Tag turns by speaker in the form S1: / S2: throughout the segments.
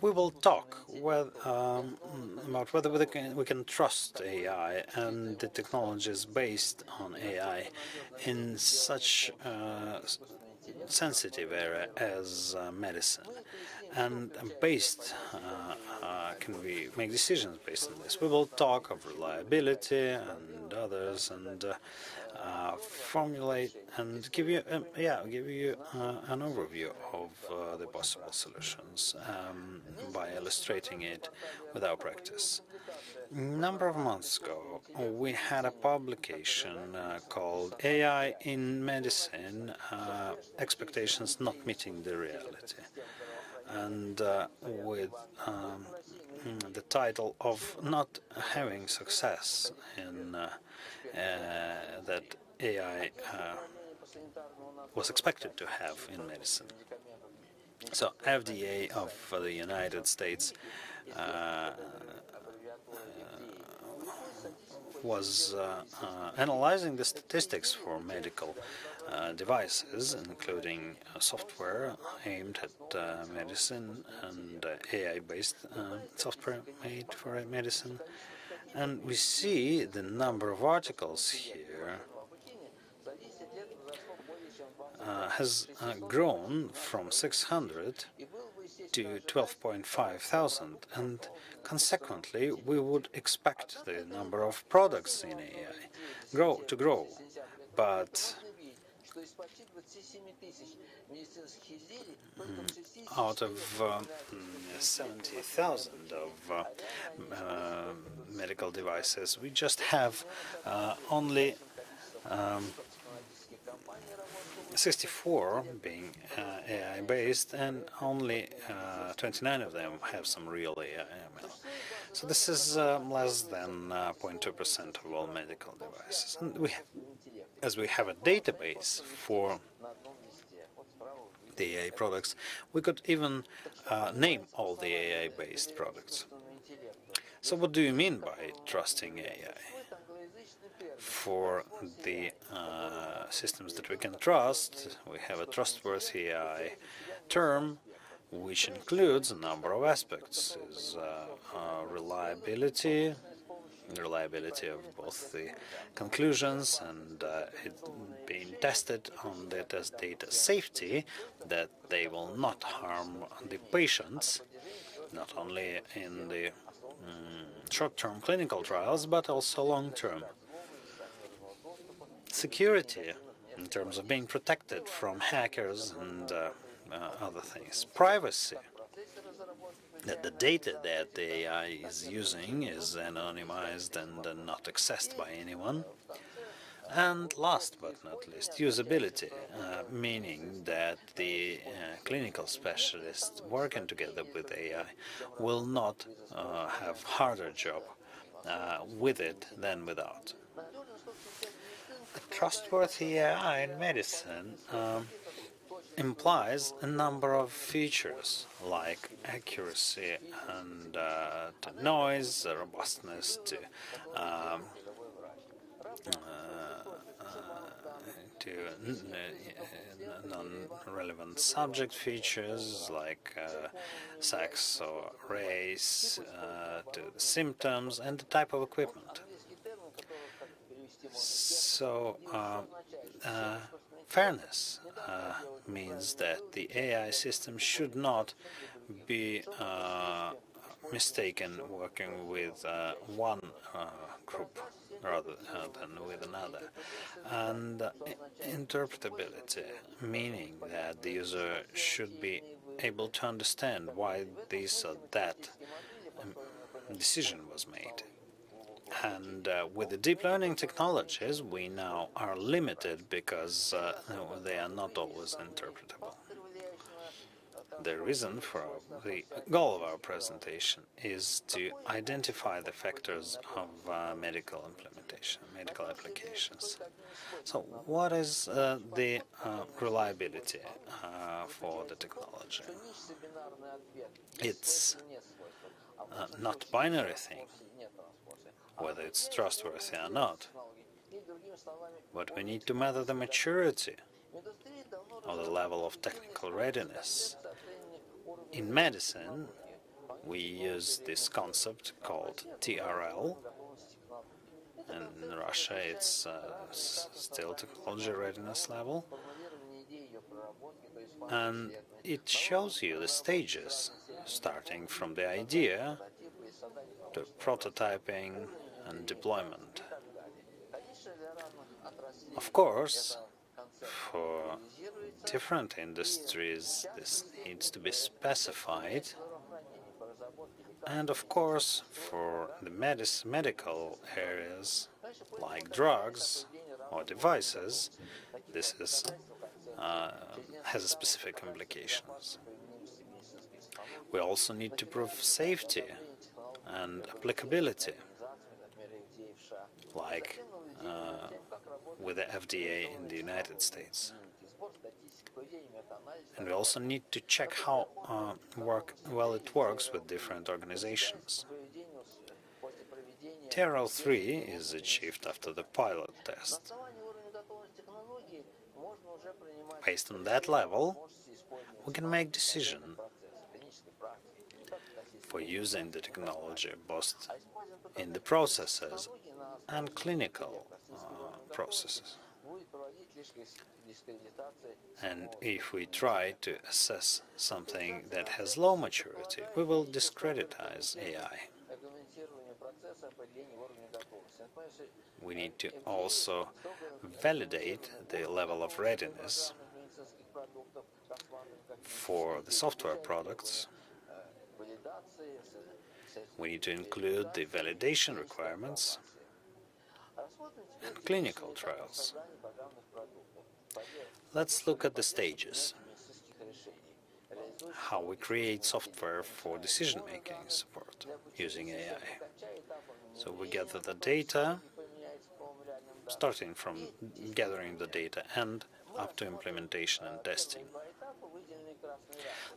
S1: We will talk about whether we can trust AI and the technologies based on AI in such a sensitive area as medicine. And can we make decisions based on this? We will talk of reliability and others, and formulate and give you an overview of the possible solutions by illustrating it with our practice. A number of months ago, we had a publication called AI in Medicine, Expectations Not Meeting the Reality, and with the title of Not Having Success in that AI was expected to have in medicine. So FDA of the United States was analyzing the statistics for medical devices, including software aimed at medicine and AI-based software made for medicine. And we see the number of articles here has grown from 600 to 12.5 thousand, and consequently we would expect the number of products in AI to grow, but out of 70,000 of medical devices, we just have only 64 being AI-based, and only 29 of them have some real AI/ML. So this is less than 0.2% of all medical devices. And as we have a database for the AI products, we could even name all the AI-based products. So what do you mean by trusting AI? For the systems that we can trust, we have a trustworthy AI term, which includes a number of aspects: reliability of both the conclusions and it being tested on data's data safety, that they will not harm the patients, not only in the short-term clinical trials, but also long-term. Security, in terms of being protected from hackers and other things. Privacy, that the data that the AI is using is anonymized and not accessed by anyone. And last but not least, usability, meaning that the clinical specialists working together with AI will not have harder job with it than without. A trustworthy AI in medicine implies a number of features like accuracy and to noise, robustness to non-relevant subject features like sex or race, to the symptoms and the type of equipment. So fairness means that the AI system should not be mistaken working with one group rather than with another. And interpretability, meaning that the user should be able to understand why this or that decision was made. And with the deep learning technologies, we now are limited because they are not always interpretable. The reason for the goal of our presentation is to identify the factors of medical implementation, medical applications. So what is the reliability for the technology? It's not binary thing, whether it's trustworthy or not, but we need to measure the maturity or the level of technical readiness In medicine, we use this concept called TRL. In Russia, it's still technology readiness level. And it shows you the stages, starting from the idea to prototyping and deployment. Of course, for different industries, this needs to be specified. And of course, for the medical areas, like drugs or devices, this is has specific implications. We also need to prove safety and applicability, like with the FDA in the United States. And we also need to check how well it works with different organizations. TRL3 is achieved after the pilot test. Based on that level, we can make decision for using the technology both in the processes and clinical processes. And if we try to assess something that has low maturity, we will discreditize AI. We need to also validate the level of readiness for the software products. We need to include the validation requirements and clinical trials. Let's look at the stages, how we create software for decision-making support using AI. So we gather the data, starting from gathering the data and up to implementation and testing.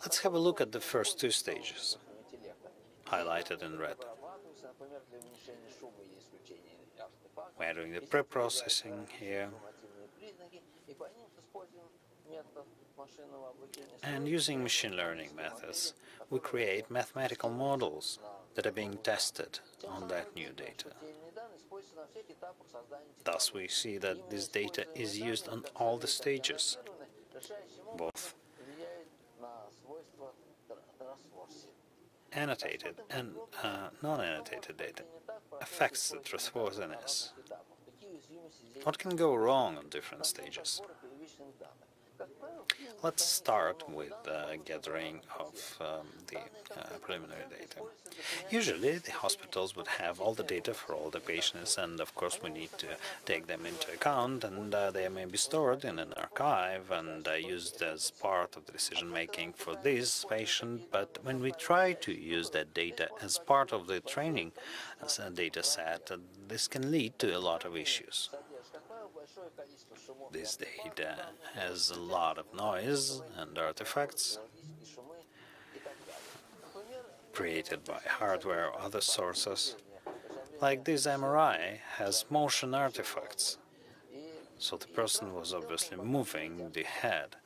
S1: Let's have a look at the first two stages, highlighted in red. We're doing the pre-processing here, and using machine learning methods, we create mathematical models that are being tested on that new data. Thus, we see that this data is used on all the stages, both annotated and non-annotated data, affects the trustworthiness. What can go wrong on different stages? Let's start with gathering of the preliminary data. Usually, the hospitals would have all the data for all the patients, and of course we need to take them into account, and they may be stored in an archive and used as part of the decision-making for this patient. But when we try to use that data as part of the training as a data set, this can lead to a lot of issues. This data has a lot of noise and artifacts created by hardware or other sources. Like this MRI has motion artifacts, so the person was obviously moving the head.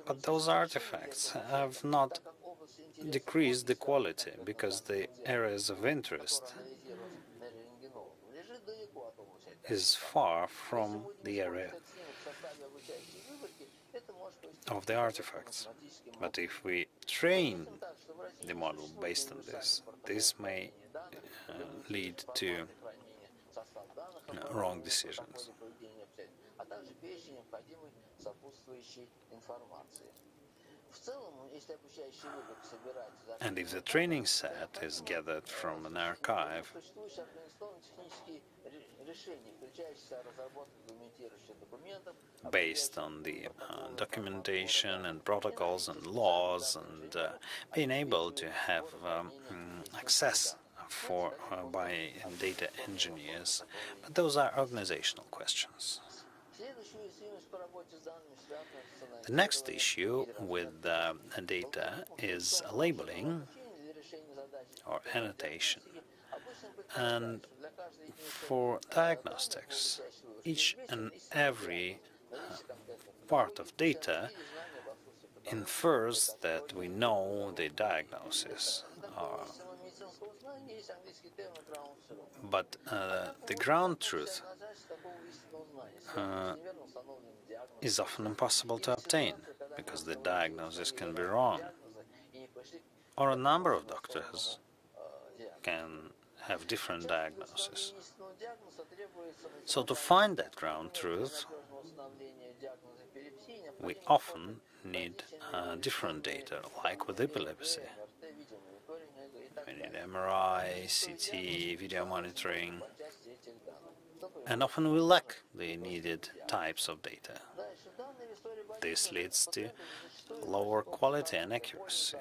S1: But those artifacts have not decreased the quality because the areas of interest is far from the area of the artifacts. But if we train the model based on this, this may lead to wrong decisions. And if the training set is gathered from an archive, based on the documentation and protocols and laws, and being able to have access by data engineers, but those are organizational questions. The next issue with data is labeling or annotation. And for diagnostics, each and every part of data infers that we know the diagnosis, but the ground truth is often impossible to obtain because the diagnosis can be wrong, or a number of doctors can have different diagnoses. So to find that ground truth, we often need different data, like with epilepsy. We need MRI, CT, video monitoring, and often we lack the needed types of data. This leads to lower quality and accuracy.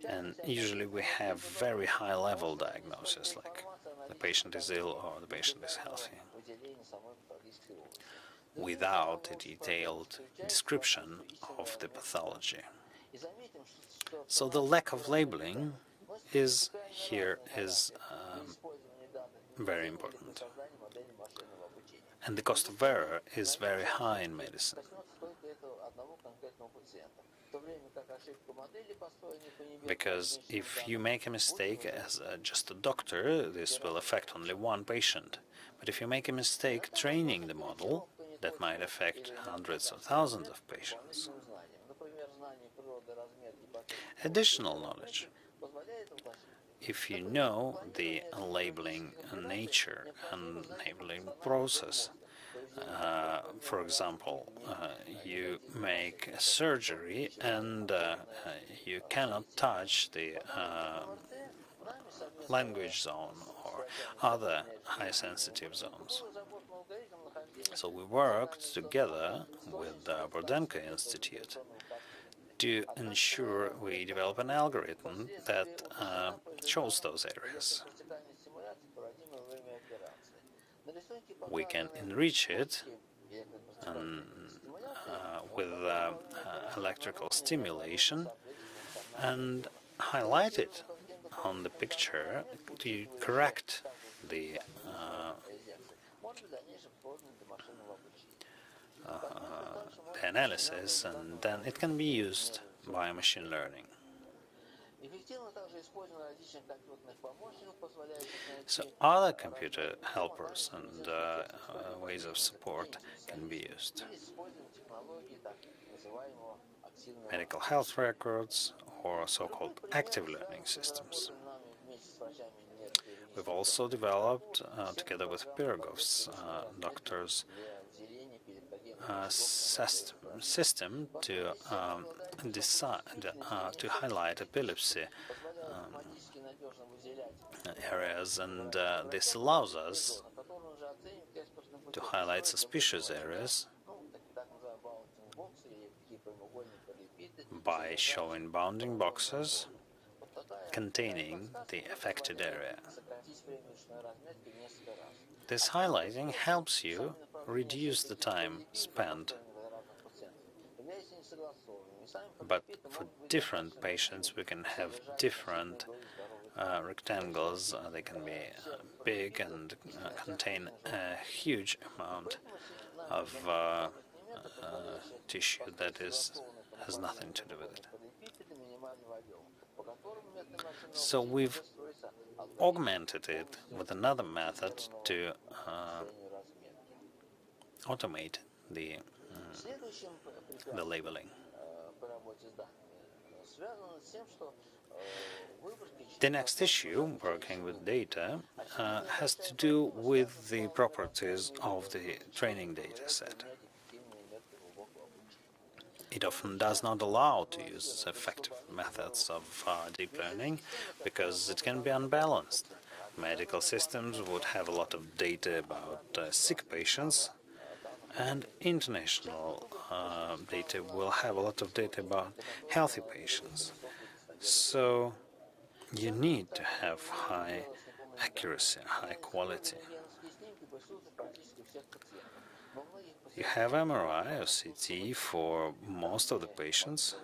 S1: And usually we have very high-level diagnosis, like the patient is ill or the patient is healthy, without a detailed description of the pathology. So the lack of labeling is very important. And the cost of error is very high in medicine. Because if you make a mistake as just a doctor, this will affect only one patient. But if you make a mistake training the model, that might affect hundreds or thousands of patients. Additional knowledge. If you know the labeling nature and labeling process, for example, you make a surgery and you cannot touch the language zone or other high-sensitive zones. So we worked together with the Burdenko Institute to ensure we develop an algorithm that shows those areas. We can enrich it with electrical stimulation and highlight it on the picture to correct the analysis, and then it can be used by machine learning. So other computer helpers and ways of support can be used. Medical health records or so-called active learning systems. We've also developed, together with Pirogov's doctors, a system to decide to highlight epilepsy areas, and this allows us to highlight suspicious areas by showing bounding boxes containing the affected area. This highlighting helps you reduce the time spent, but for different patients we can have different rectangles. They can be big and contain a huge amount of tissue that has nothing to do with it. So we've augmented it with another method to automate the labeling. The next issue, working with data, has to do with the properties of the training data set. It often does not allow to use effective methods of deep learning because it can be unbalanced. Medical systems would have a lot of data about sick patients, and international data will have a lot of data about healthy patients. So you need to have high accuracy, high quality. You have MRI or CT for most of the patients.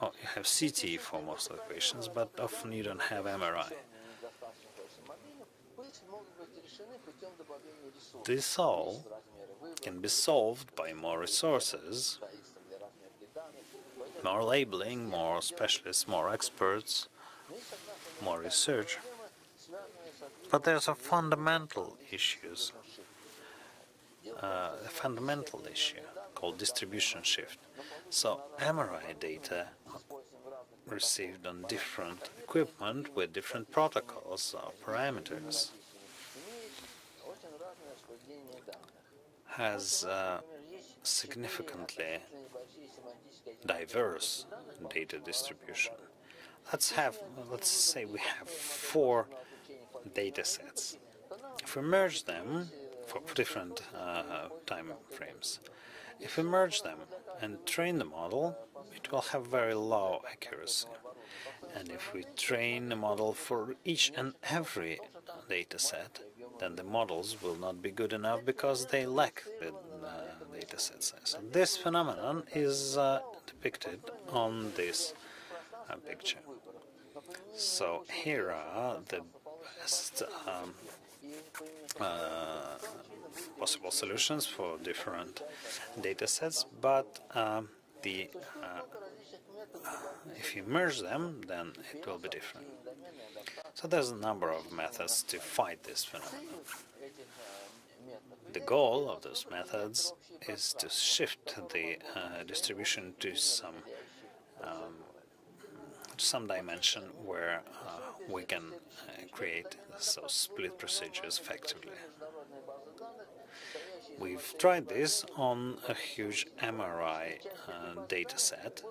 S1: Oh, you have CT for most of the patients, but often you don't have MRI. This all can be solved by more resources, more labeling, more specialists, more experts, more research. But there's a fundamental issue called distribution shift. So MRI data received on different equipment with different protocols or parameters has significantly diverse data distribution. Let's say we have 4 data sets. If we merge them for different time frames, if we merge them and train the model, it will have very low accuracy. And if we train the model for each and every data set, then the models will not be good enough because they lack the data set size. So this phenomenon is depicted on this picture. So here are the best possible solutions for different data sets, but if you merge them, then it will be different. So there's a number of methods to fight this phenomenon. The goal of those methods is to shift the distribution to some dimension where we can create split procedures effectively. We've tried this on a huge MRI data set,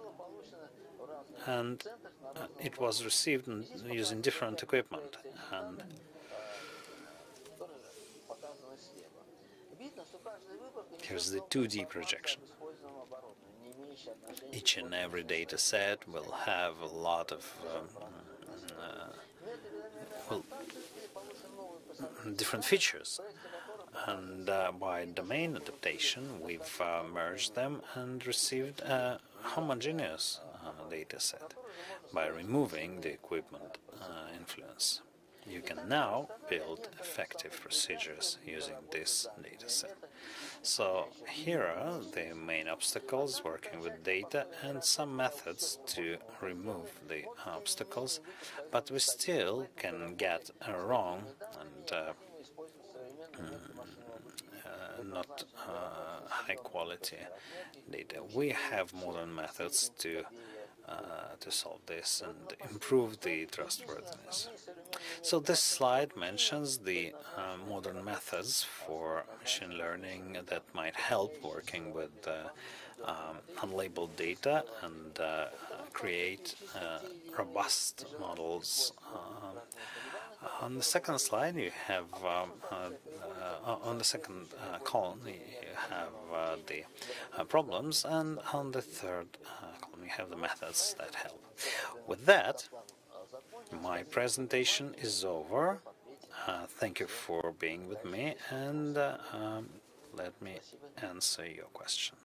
S1: and it was received using different equipment. And here's the 2D projection. Each and every data set will have a lot of different features, and by domain adaptation we've merged them and received a homogeneous data set by removing the equipment influence. You can now build effective procedures using this data set. So here are the main obstacles working with data and some methods to remove the obstacles, but we still can get wrong and not high-quality data. We have modern methods to solve this and improve the trustworthiness. So this slide mentions the modern methods for machine learning that might help working with unlabeled data and create robust models. On the second slide, you have on the second column you have the problems, and on the third column you have the methods that help. With that, my presentation is over. Thank you for being with me, and let me answer your question.